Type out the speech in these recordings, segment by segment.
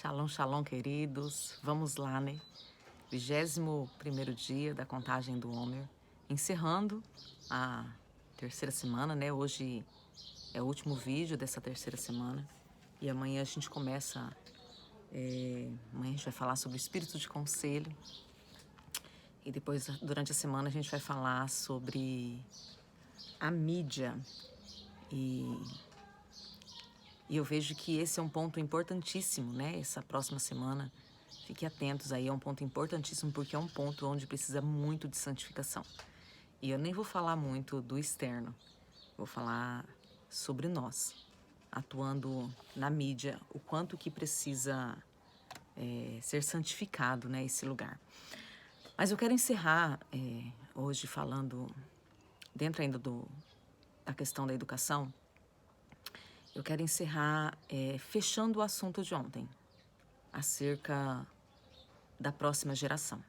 Shalom, shalom, queridos. Vamos lá, né? 21º dia da contagem do Homer, encerrando a terceira semana, né? Hoje é o último vídeo dessa terceira semana e amanhã a gente começa. Amanhã a gente vai falar sobre o espírito de conselho e depois, durante a semana, a gente vai falar sobre a mídia e eu vejo que esse é um ponto importantíssimo, né? Essa próxima semana, fiquem atentos aí, é um ponto importantíssimo porque é um ponto onde precisa muito de santificação. E eu nem vou falar muito do externo, vou falar sobre nós, atuando na mídia, o quanto que precisa ser santificado, né, esse lugar. Mas eu quero encerrar hoje falando, dentro ainda da questão da educação, eu quero encerrar fechando o assunto de ontem, acerca da próxima geração.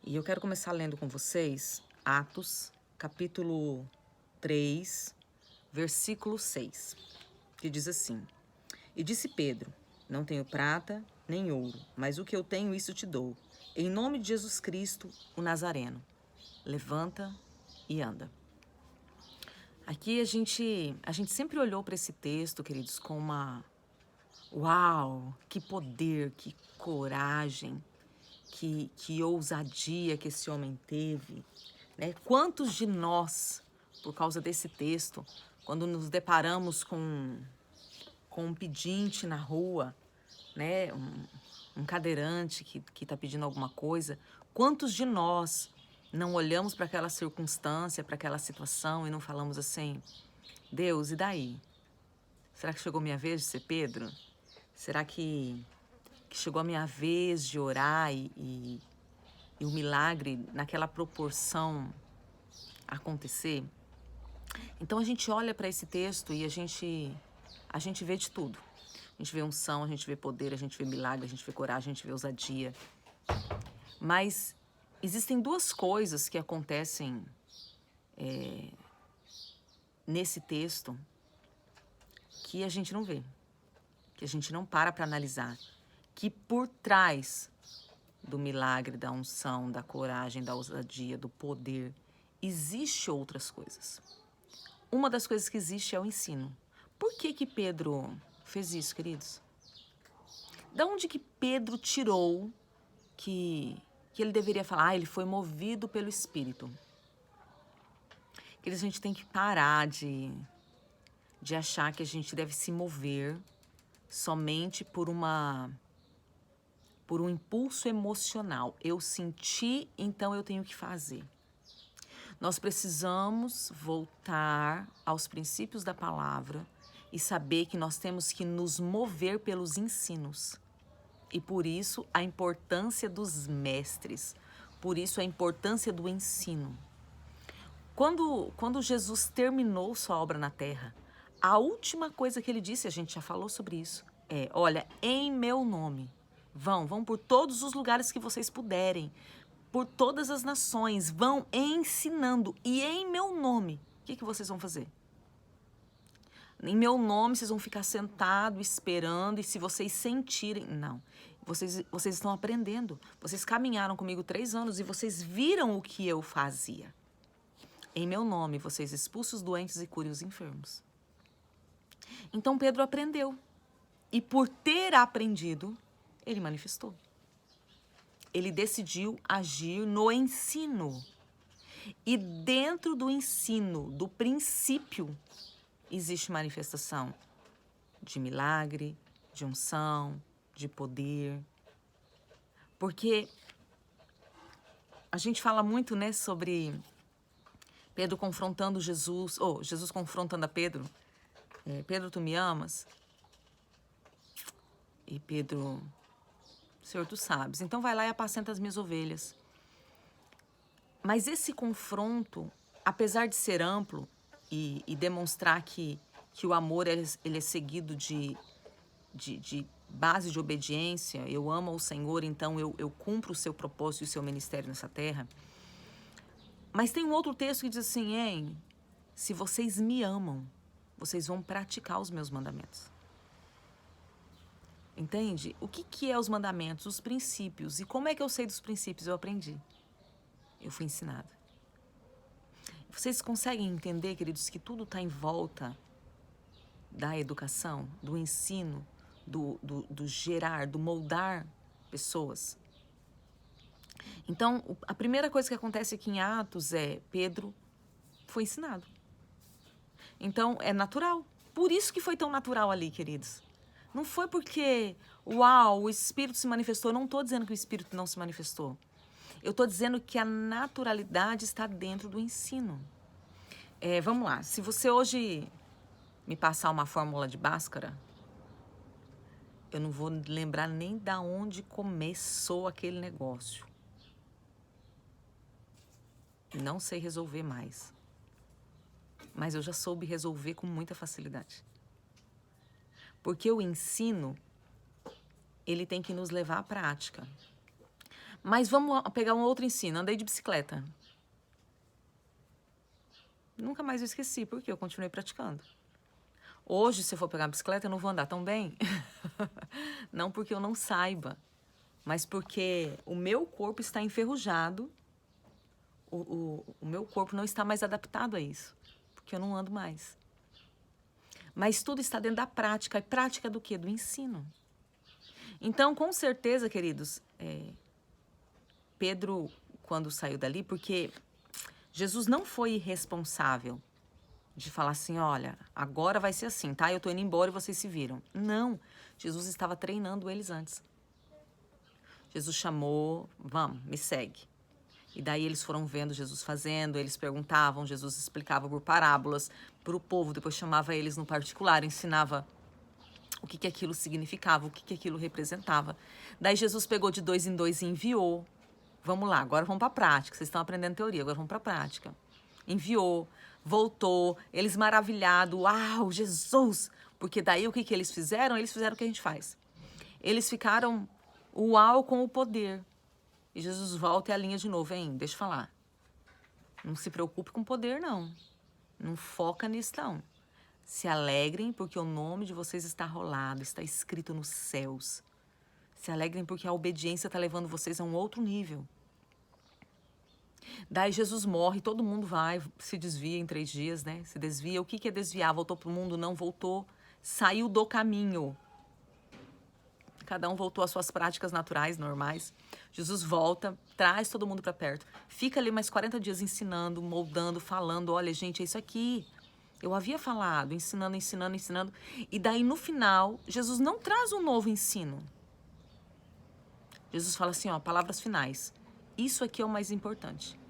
E eu quero começar lendo com vocês Atos, capítulo 3, versículo 6, que diz assim: E disse Pedro, não tenho prata nem ouro, mas o que eu tenho isso te dou. Em nome de Jesus Cristo, o Nazareno, levanta e anda. Aqui a gente sempre olhou para esse texto, queridos, com uma... Uau, que poder, que coragem, que ousadia que esse homem teve, né? Quantos de nós, por causa desse texto, quando nos deparamos com um pedinte na rua, né? Um cadeirante que está pedindo alguma coisa, quantos de nós não olhamos para aquela circunstância, para aquela situação e não falamos assim: Deus, e daí? Será que chegou minha vez de ser Pedro? Será que chegou a minha vez de orar e o milagre naquela proporção acontecer? Então a gente olha para esse texto e a gente vê de tudo. A gente vê unção, a gente vê poder, a gente vê milagre, a gente vê coragem, a gente vê ousadia. Mas existem duas coisas que acontecem nesse texto que a gente não vê, que a gente não para analisar, que por trás do milagre, da unção, da coragem, da ousadia, do poder, existe outras coisas. Uma das coisas que existe é o ensino. Por que Pedro fez isso, queridos? Da onde que Pedro tirou que ele deveria falar? Ele foi movido pelo Espírito. Queridos, a gente tem que parar de achar que a gente deve se mover somente por um impulso emocional. Eu senti, então eu tenho que fazer. Nós precisamos voltar aos princípios da palavra e saber que nós temos que nos mover pelos ensinos. E por isso a importância dos mestres, por isso a importância do ensino. Quando Jesus terminou sua obra na terra, a última coisa que ele disse, a gente já falou sobre isso, olha, em meu nome, vão por todos os lugares que vocês puderem, por todas as nações, vão ensinando. E em meu nome, o que vocês vão fazer? Em meu nome, vocês vão ficar sentados, esperando, e se vocês sentirem... Não, vocês estão aprendendo. Vocês caminharam comigo 3 anos e vocês viram o que eu fazia. Em meu nome, vocês expulsem os doentes e curem os enfermos. Então, Pedro aprendeu. E por ter aprendido, ele manifestou. Ele decidiu agir no ensino. E dentro do ensino, do princípio, existe manifestação de milagre, de unção, de poder. Porque a gente fala muito, né, sobre Pedro confrontando Jesus, ou Jesus confrontando a Pedro. Pedro, tu me amas? E Pedro... Senhor, tu sabes. Então vai lá e apacenta as minhas ovelhas. Mas esse confronto, apesar de ser amplo e demonstrar que o amor ele é seguido de base de obediência, eu amo ao Senhor, então eu cumpro o seu propósito e o seu ministério nessa terra. Mas tem um outro texto que diz assim, se vocês me amam, vocês vão praticar os meus mandamentos. Entende? O que é os mandamentos, os princípios? E como é que eu sei dos princípios? Eu aprendi. Eu fui ensinada. Vocês conseguem entender, queridos, que tudo está em volta da educação, do ensino, do gerar, do moldar pessoas? Então, a primeira coisa que acontece aqui em Atos é Pedro foi ensinado. Então, é natural. Por isso que foi tão natural ali, queridos. Não foi porque, uau, o Espírito se manifestou. Eu não estou dizendo que o Espírito não se manifestou. Eu estou dizendo que a naturalidade está dentro do ensino. Vamos lá. Se você hoje me passar uma fórmula de Bhaskara, eu não vou lembrar nem da onde começou aquele negócio. Não sei resolver mais. Mas eu já soube resolver com muita facilidade. Porque o ensino, ele tem que nos levar à prática. Mas vamos pegar um outro ensino. Andei de bicicleta. Nunca mais eu esqueci, porque eu continuei praticando. Hoje, se eu for pegar a bicicleta, eu não vou andar tão bem. Não porque eu não saiba, mas porque o meu corpo está enferrujado. O meu corpo não está mais adaptado a isso, porque eu não ando mais. Mas tudo está dentro da prática. E prática do quê? Do ensino. Então, com certeza, queridos, Pedro, quando saiu dali, porque Jesus não foi irresponsável de falar assim, olha, agora vai ser assim, tá? Eu tô indo embora e vocês se viram. Não, Jesus estava treinando eles antes. Jesus chamou, vamos, me segue. E daí eles foram vendo Jesus fazendo, eles perguntavam, Jesus explicava por parábolas para o povo, depois chamava eles no particular, ensinava o que aquilo significava, o que aquilo representava. Daí Jesus pegou de 2 em 2 e enviou. Vamos lá, agora vamos para a prática. Vocês estão aprendendo teoria, agora vamos para a prática. Enviou, voltou, eles maravilhados. Uau, Jesus! Porque daí o que eles fizeram? Eles fizeram o que a gente faz. Eles ficaram uau com o poder. E Jesus volta e alinha de novo, hein? Deixa eu falar. Não se preocupe com poder, não. Não foca nisso, não. Se alegrem porque o nome de vocês está rolado, está escrito nos céus. Se alegrem porque a obediência está levando vocês a um outro nível. Daí Jesus morre, todo mundo vai, se desvia em 3 dias, né? Se desvia. O que é desviar? Voltou para o mundo? Não voltou. Saiu do caminho. Cada um voltou às suas práticas naturais, normais. Jesus volta, traz todo mundo para perto. Fica ali mais 40 dias ensinando, moldando, falando. Olha, gente, é isso aqui. Eu havia falado, ensinando. E daí, no final, Jesus não traz um novo ensino. Jesus fala assim, ó, palavras finais. Isso aqui é o mais importante.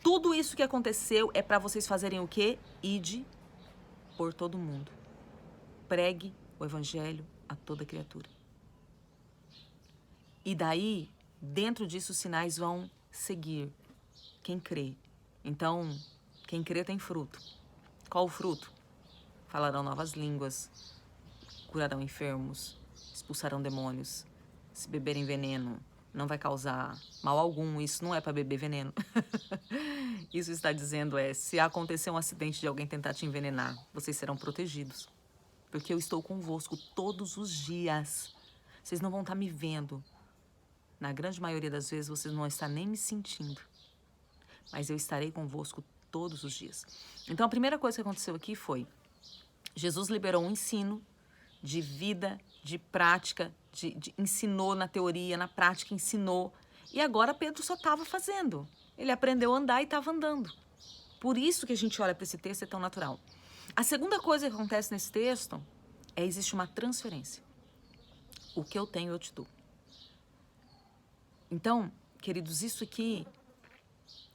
Tudo isso que aconteceu é para vocês fazerem o quê? Ide por todo mundo. Pregue o evangelho a toda criatura. E daí, dentro disso, os sinais vão seguir quem crê. Então, quem crê tem fruto. Qual o fruto? Falarão novas línguas, curarão enfermos, expulsarão demônios. Se beberem veneno, não vai causar mal algum. Isso não é para beber veneno. Isso está dizendo se acontecer um acidente de alguém tentar te envenenar, vocês serão protegidos. Porque eu estou convosco todos os dias. Vocês não vão estar me vendo. Na grande maioria das vezes, vocês não vão estar nem me sentindo. Mas eu estarei convosco todos os dias. Então, a primeira coisa que aconteceu aqui foi Jesus liberou um ensino de vida, de prática, ensinou na teoria, na prática ensinou. E agora Pedro só estava fazendo. Ele aprendeu a andar e estava andando. Por isso que a gente olha para esse texto, é tão natural. A segunda coisa que acontece nesse texto existe uma transferência. O que eu tenho, eu te dou. Então, queridos, isso aqui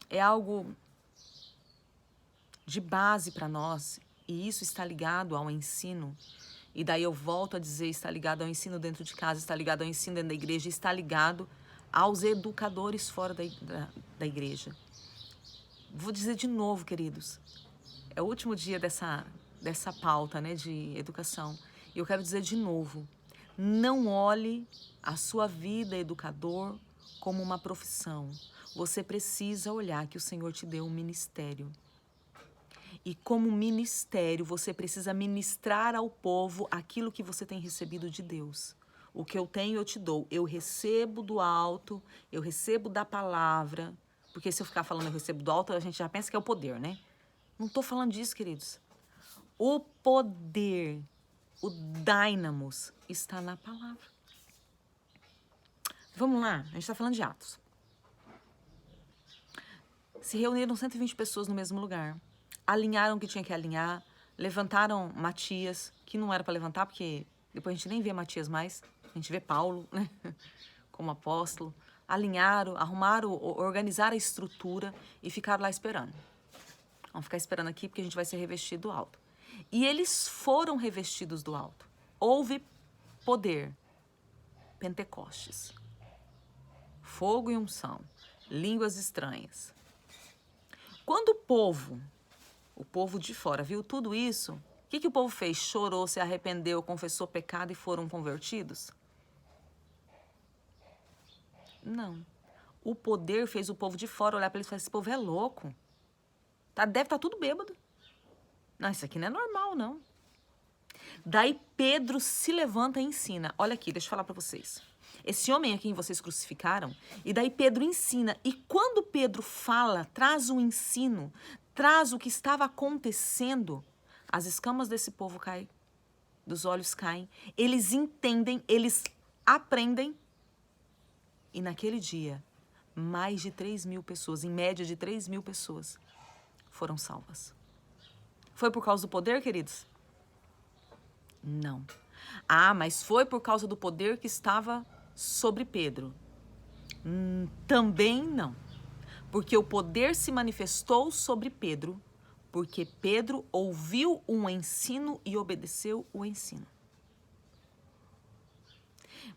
é algo de base para nós, e isso está ligado ao ensino. E daí eu volto a dizer, está ligado ao ensino dentro de casa, está ligado ao ensino dentro da igreja, está ligado aos educadores fora da igreja. Vou dizer de novo, queridos, é o último dia dessa pauta, né, de educação. E eu quero dizer de novo, não olhe a sua vida educador como uma profissão. Você precisa olhar que o Senhor te deu um ministério. E como ministério, você precisa ministrar ao povo aquilo que você tem recebido de Deus. O que eu tenho, eu te dou. Eu recebo do alto, eu recebo da palavra. Porque se eu ficar falando eu recebo do alto, a gente já pensa que é o poder, né? Não estou falando disso, queridos. O poder, o dynamos, está na palavra. Vamos lá, a gente está falando de Atos. Se reuniram 120 pessoas no mesmo lugar. Alinharam o que tinha que alinhar. Levantaram Matias, que não era para levantar, porque depois a gente nem vê Matias mais. A gente vê Paulo, né? Como apóstolo. Alinharam, arrumaram, organizaram a estrutura e ficaram lá esperando. Vamos ficar esperando aqui porque a gente vai ser revestido do alto. E eles foram revestidos do alto. Houve poder. Pentecostes. Fogo e unção. Línguas estranhas. Quando o povo de fora, viu tudo isso, o que o povo fez? Chorou, se arrependeu, confessou pecado e foram convertidos? Não. O poder fez o povo de fora olhar para eles e falar, esse povo é louco. Deve estar tudo bêbado. Não, isso aqui não é normal, não. Daí Pedro se levanta e ensina. Olha aqui, deixa eu falar para vocês. Esse homem a quem vocês crucificaram, e daí Pedro ensina. E quando Pedro fala, traz o ensino, traz o que estava acontecendo, as escamas desse povo caem, dos olhos caem, eles entendem, eles aprendem. E naquele dia, mais de 3.000 pessoas, em média de 3.000 pessoas, foram salvas. Foi por causa do poder, queridos? Não. Ah, mas foi por causa do poder que estava sobre Pedro? Também não. Porque o poder se manifestou sobre Pedro, porque Pedro ouviu um ensino e obedeceu o ensino.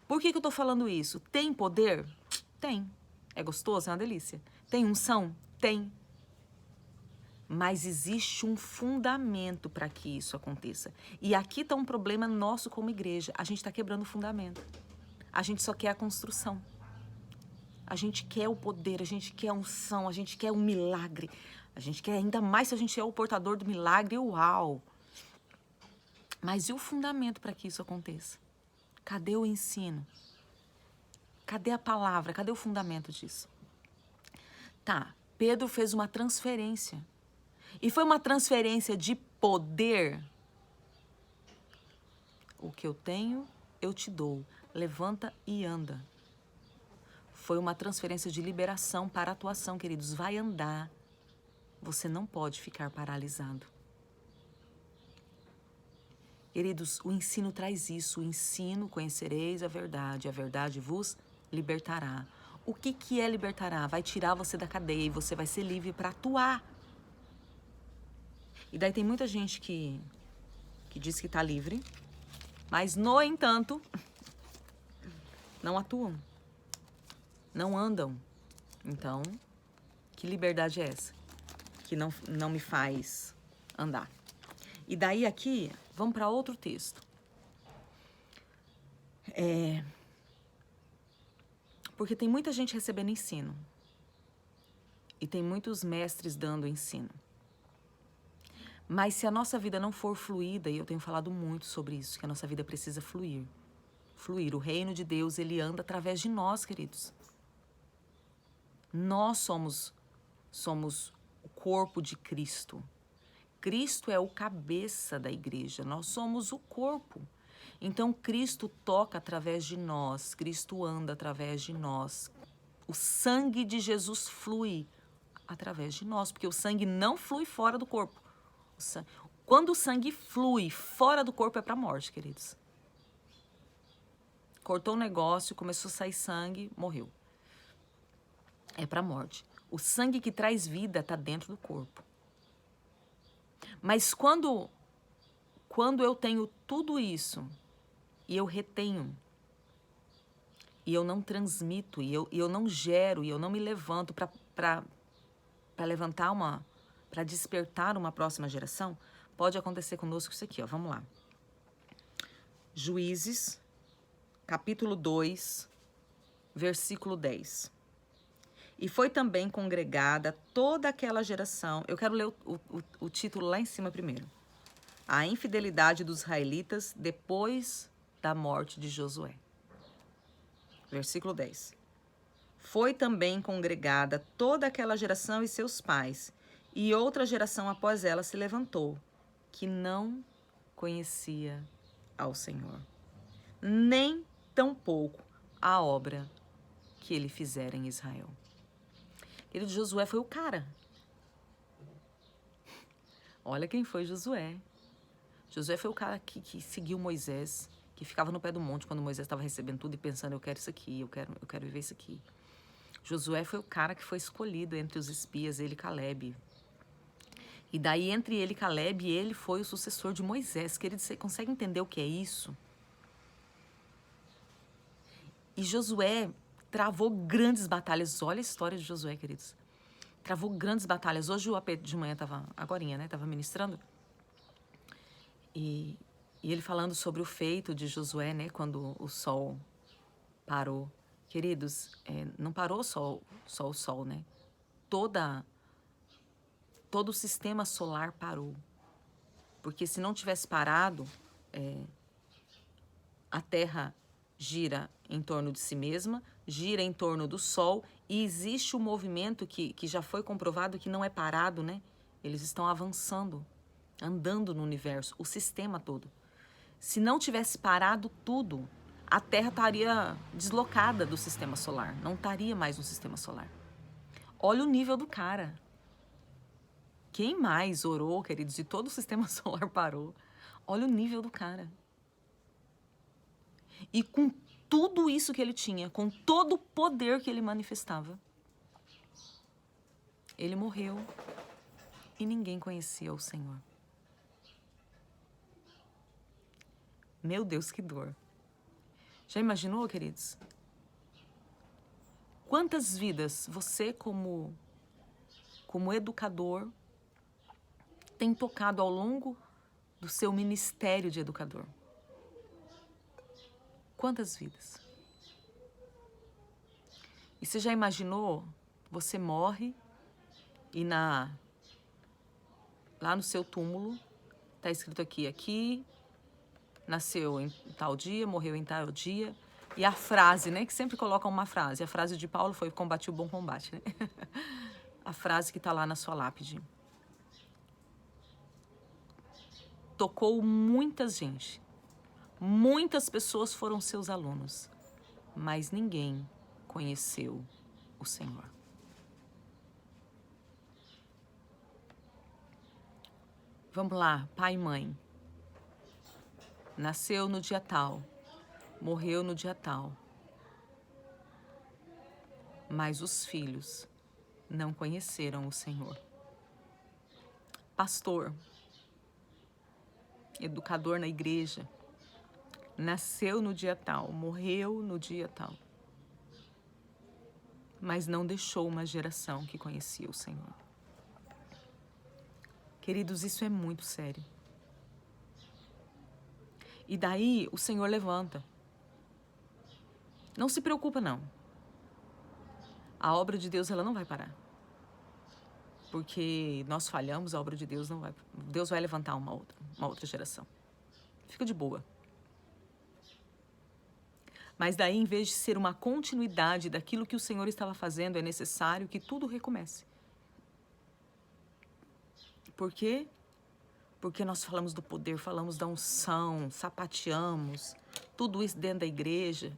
Por que eu estou falando isso? Tem poder? Tem. É gostoso? É uma delícia. Tem unção? Tem. Mas existe um fundamento para que isso aconteça. E aqui está um problema nosso como igreja. A gente está quebrando o fundamento. A gente só quer a construção. A gente quer o poder, a gente quer a unção, a gente quer um milagre. A gente quer ainda mais se a gente é o portador do milagre, uau! Mas e o fundamento para que isso aconteça? Cadê o ensino? Cadê a palavra? Cadê o fundamento disso? Tá, Pedro fez uma transferência. E foi uma transferência de poder. O que eu tenho, eu te dou. Levanta e anda. Foi uma transferência de liberação para atuação, queridos. Vai andar. Você não pode ficar paralisado. Queridos, o ensino traz isso. O ensino, conhecereis a verdade vos libertará. O que é libertará? Vai tirar você da cadeia e você vai ser livre para atuar. E daí tem muita gente que diz que está livre, mas, no entanto, não atuam, não andam. Então, que liberdade é essa? Que não me faz andar. E daí aqui, vamos para outro texto. Porque tem muita gente recebendo ensino. E tem muitos mestres dando ensino. Mas se a nossa vida não for fluida, e eu tenho falado muito sobre isso, que a nossa vida precisa fluir. Fluir. O reino de Deus, ele anda através de nós, queridos. Nós somos o corpo de Cristo. Cristo é o cabeça da igreja, nós somos o corpo. Então, Cristo toca através de nós, Cristo anda através de nós. O sangue de Jesus flui através de nós, porque o sangue não flui fora do corpo. Quando o sangue flui fora do corpo é para a morte, queridos. Cortou o negócio, começou a sair sangue, morreu. É para a morte. O sangue que traz vida está dentro do corpo. Mas quando eu tenho tudo isso e eu retenho, e eu não transmito, e eu não gero, e eu não me levanto para despertar uma próxima geração, pode acontecer conosco isso aqui, ó. Vamos lá. Juízes, capítulo 2, versículo 10. E foi também congregada toda aquela geração. Eu quero ler o título lá em cima primeiro. A infidelidade dos israelitas depois da morte de Josué. Versículo 10. Foi também congregada toda aquela geração e seus pais, e outra geração após ela se levantou, que não conhecia ao Senhor, nem tampouco a obra que ele fizera em Israel. Querido, Josué foi o cara. Olha quem foi Josué. Josué foi o cara que seguiu Moisés, que ficava no pé do monte quando Moisés estava recebendo tudo e pensando, eu quero isso aqui, eu quero viver isso aqui. Josué foi o cara que foi escolhido entre os espias, ele e Caleb. E daí, entre ele e Caleb, ele foi o sucessor de Moisés. Querido, você consegue entender o que é isso? E Josué travou grandes batalhas. Olha a história de Josué, queridos. Travou grandes batalhas. Hoje o AP de manhã estava, agorinha, né? Estava ministrando. E ele falando sobre o feito de Josué, né? Quando o sol parou. Queridos, não parou só o sol, né? Todo o sistema solar parou. Porque se não tivesse parado, a Terra gira em torno de si mesma, gira em torno do Sol, e existe um movimento que já foi comprovado que não é parado, né? Eles estão avançando, andando no universo, o sistema todo. Se não tivesse parado tudo, a Terra estaria deslocada do sistema solar, não estaria mais no sistema solar. Olha o nível do cara. Quem mais orou, queridos, e todo o sistema solar parou? Olha o nível do cara. E com tudo isso que ele tinha, com todo o poder que ele manifestava, ele morreu e ninguém conhecia o Senhor. Meu Deus, que dor. Já imaginou, queridos? Quantas vidas você, como educador, tem tocado ao longo do seu ministério de educador? Quantas vidas? E você já imaginou, você morre e lá no seu túmulo, está escrito aqui, nasceu em tal dia, morreu em tal dia, e a frase, né, que sempre colocam uma frase, a frase de Paulo foi, combati o bom combate, né? A frase que está lá na sua lápide. Tocou muita gente, muitas pessoas foram seus alunos, mas ninguém conheceu o Senhor. Vamos lá, pai e mãe. Nasceu no dia tal, morreu no dia tal. Mas os filhos não conheceram o Senhor. Pastor, educador na igreja, nasceu no dia tal, morreu no dia tal. Mas não deixou uma geração que conhecia o Senhor. Queridos, isso é muito sério. E daí o Senhor levanta. Não se preocupa, não. A obra de Deus, ela não vai parar. Porque nós falhamos, a obra de Deus não vai. Deus vai levantar uma outra geração. Fica de boa. Mas daí, em vez de ser uma continuidade daquilo que o Senhor estava fazendo, é necessário que tudo recomece. Por quê? Porque nós falamos do poder, falamos da unção, sapateamos, tudo isso dentro da igreja.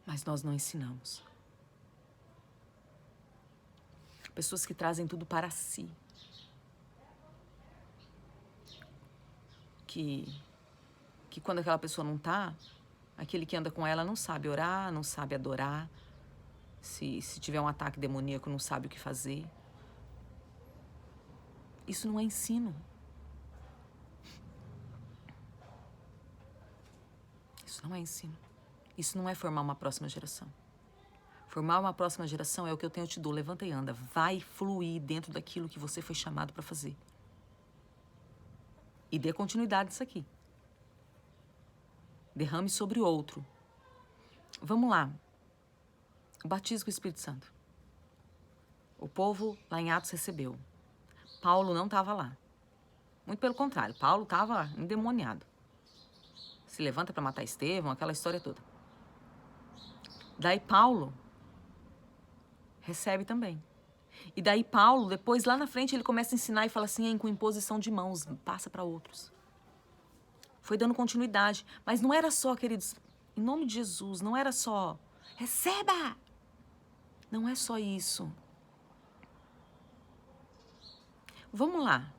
Mas nós não ensinamos. Pessoas que trazem tudo para si. Que quando aquela pessoa não está, aquele que anda com ela não sabe orar, não sabe adorar. Se tiver um ataque demoníaco, não sabe o que fazer. Isso não é ensino. Isso não é ensino. Isso não é formar uma próxima geração. Formar uma próxima geração é o que eu tenho te dou. Levanta e anda. Vai fluir dentro daquilo que você foi chamado para fazer. E dê continuidade nisso aqui. Derrame sobre o outro. Vamos lá. O batismo com o Espírito Santo. O povo lá em Atos recebeu. Paulo não estava lá. Muito pelo contrário, Paulo estava endemoniado. Se levanta para matar Estevão, aquela história toda. Daí Paulo recebe também. E daí Paulo, depois lá na frente, ele começa a ensinar e fala assim, com imposição de mãos, passa para outros. Foi dando continuidade. Mas não era só, queridos, em nome de Jesus, não era só, receba! Não é só isso. Vamos lá.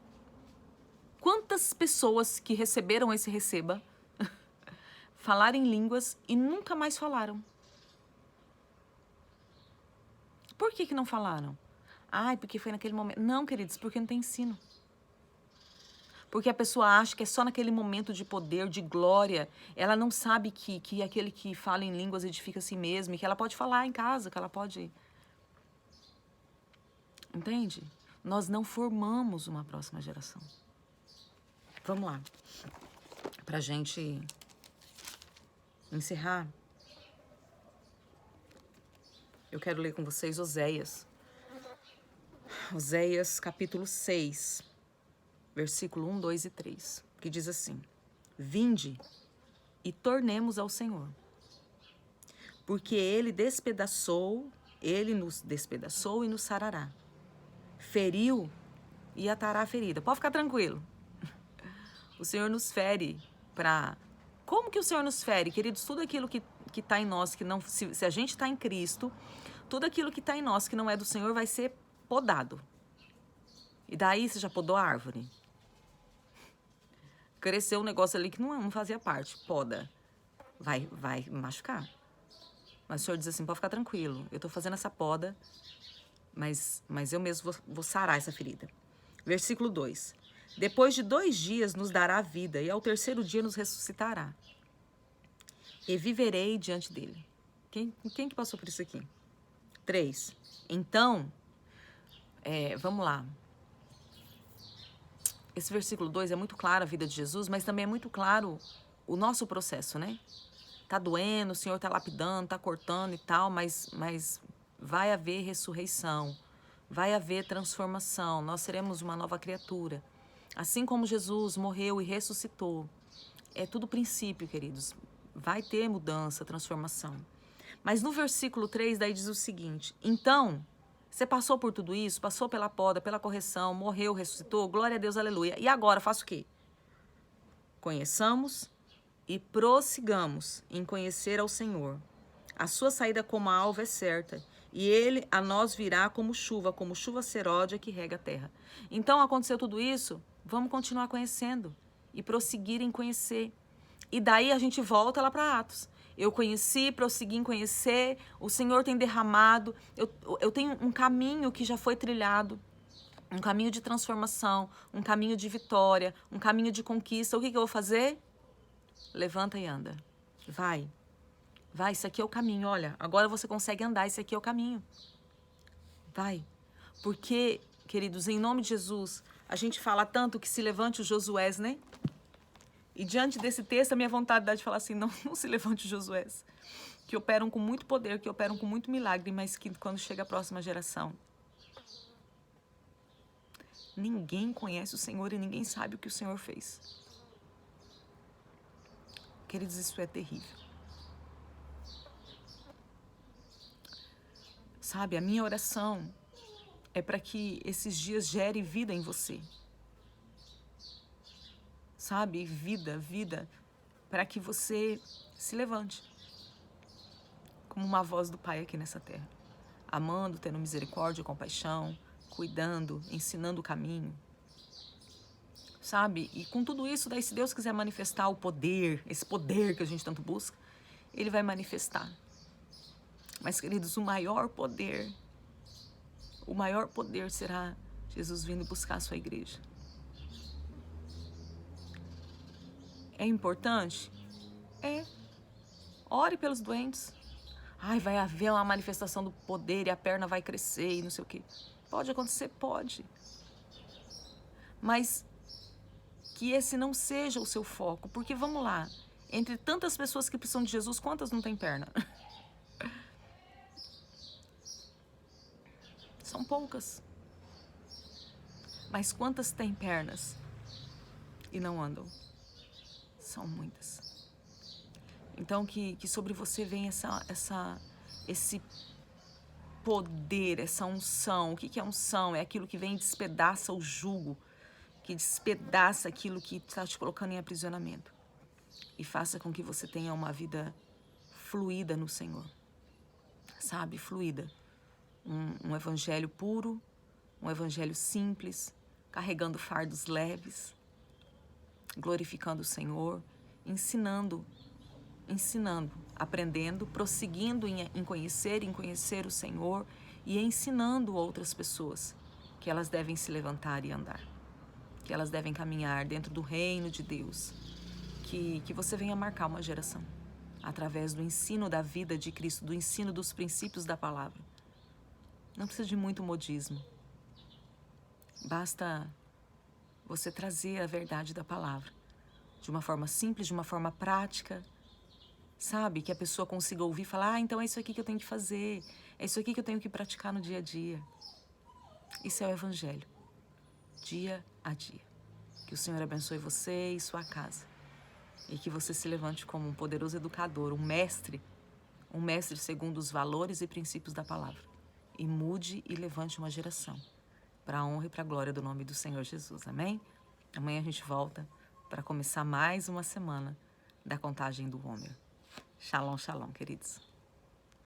Quantas pessoas que receberam esse receba falaram em línguas e nunca mais falaram? Por que não falaram? Ai, porque foi naquele momento. Não, queridos, porque não tem ensino. Porque a pessoa acha que é só naquele momento de poder, de glória. Ela não sabe que aquele que fala em línguas edifica a si mesmo, e que ela pode falar em casa, que ela pode... Entende? Nós não formamos uma próxima geração. Vamos lá. Pra gente encerrar, eu quero ler com vocês Oséias. Oséias, capítulo 6, versículo 1, 2 e 3, que diz assim: Vinde e tornemos ao Senhor, porque Ele nos despedaçou e nos sarará. Feriu e atará a ferida. Pode ficar tranquilo. O Senhor nos fere para... Como que o Senhor nos fere? Queridos, tudo aquilo que está em nós, que não, se a gente está em Cristo, tudo aquilo que está em nós que não é do Senhor vai ser podado. E daí você já podou a árvore. Cresceu um negócio ali que não fazia parte. Poda. Vai machucar. Mas o Senhor diz assim, pode ficar tranquilo. Eu estou fazendo essa poda, mas eu mesmo vou sarar essa ferida. Versículo 2. Depois de 2 dias nos dará vida, e ao 3º dia nos ressuscitará. E viverei diante dele. Quem que passou por isso aqui? 3. Então, vamos lá. Esse versículo 2 é muito claro a vida de Jesus, mas também é muito claro o nosso processo, né? Tá doendo, o Senhor tá lapidando, tá cortando e tal, mas vai haver ressurreição, vai haver transformação, nós seremos uma nova criatura. Assim como Jesus morreu e ressuscitou, é tudo princípio, queridos. Vai ter mudança, transformação. Mas no versículo 3, daí diz o seguinte: então, você passou por tudo isso, passou pela poda, pela correção, morreu, ressuscitou, glória a Deus, aleluia. E agora, faça o quê? Conheçamos e prossigamos em conhecer ao Senhor. A sua saída como a alva é certa, e ele a nós virá como chuva seródia que rega a terra. Então aconteceu tudo isso, vamos continuar conhecendo e prosseguir em conhecer. E daí a gente volta lá para Atos. Eu conheci, prossegui em conhecer, o Senhor tem derramado, eu tenho um caminho que já foi trilhado, um caminho de transformação, um caminho de vitória, um caminho de conquista. O que eu vou fazer? Levanta e anda. Vai, isso aqui é o caminho, olha, agora você consegue andar, esse aqui é o caminho. Vai, porque, queridos, em nome de Jesus, a gente fala tanto que se levante os Josués, né? E diante desse texto, a minha vontade é de falar assim, não se levante os Josués, que operam com muito poder, que operam com muito milagre, mas que quando chega a próxima geração, ninguém conhece o Senhor e ninguém sabe o que o Senhor fez. Queridos, isso é terrível. Sabe, a minha oração é para que esses dias gerem vida em você. Sabe, vida, para que você se levante como uma voz do Pai aqui nessa terra, amando, tendo misericórdia, compaixão, cuidando, ensinando o caminho. Sabe, e com tudo isso, daí se Deus quiser manifestar o poder, esse poder que a gente tanto busca, Ele vai manifestar. Mas, queridos, o maior poder será Jesus vindo buscar a sua igreja. É importante? É. Ore pelos doentes. Ai, vai haver uma manifestação do poder e a perna vai crescer e não sei o quê. Pode acontecer? Pode. Mas que esse não seja o seu foco. Porque, vamos lá, entre tantas pessoas que precisam de Jesus, quantas não têm perna? São poucas. Mas quantas têm pernas e não andam? São muitas. Então que sobre você venha esse poder, essa unção. O que que é unção? É aquilo que vem e despedaça o jugo, que despedaça aquilo que está te colocando em aprisionamento. E faça com que você tenha uma vida fluida no Senhor, sabe? Fluida. Um evangelho puro, um evangelho simples, carregando fardos leves, glorificando o Senhor, ensinando, aprendendo, prosseguindo em conhecer o Senhor e ensinando outras pessoas que elas devem se levantar e andar, que elas devem caminhar dentro do reino de Deus, que você venha marcar uma geração através do ensino da vida de Cristo, do ensino dos princípios da palavra. Não precisa de muito modismo. Basta você trazer a verdade da palavra de uma forma simples, de uma forma prática, sabe? Que a pessoa consiga ouvir e falar, então é isso aqui que eu tenho que fazer, é isso aqui que eu tenho que praticar no dia a dia. Isso é o Evangelho, dia a dia. Que o Senhor abençoe você e sua casa. E que você se levante como um poderoso educador, um mestre segundo os valores e princípios da palavra. E mude e levante uma geração para a honra e para a glória do nome do Senhor Jesus. Amém? Amanhã a gente volta para começar mais uma semana da contagem do Homer. Shalom, shalom, queridos.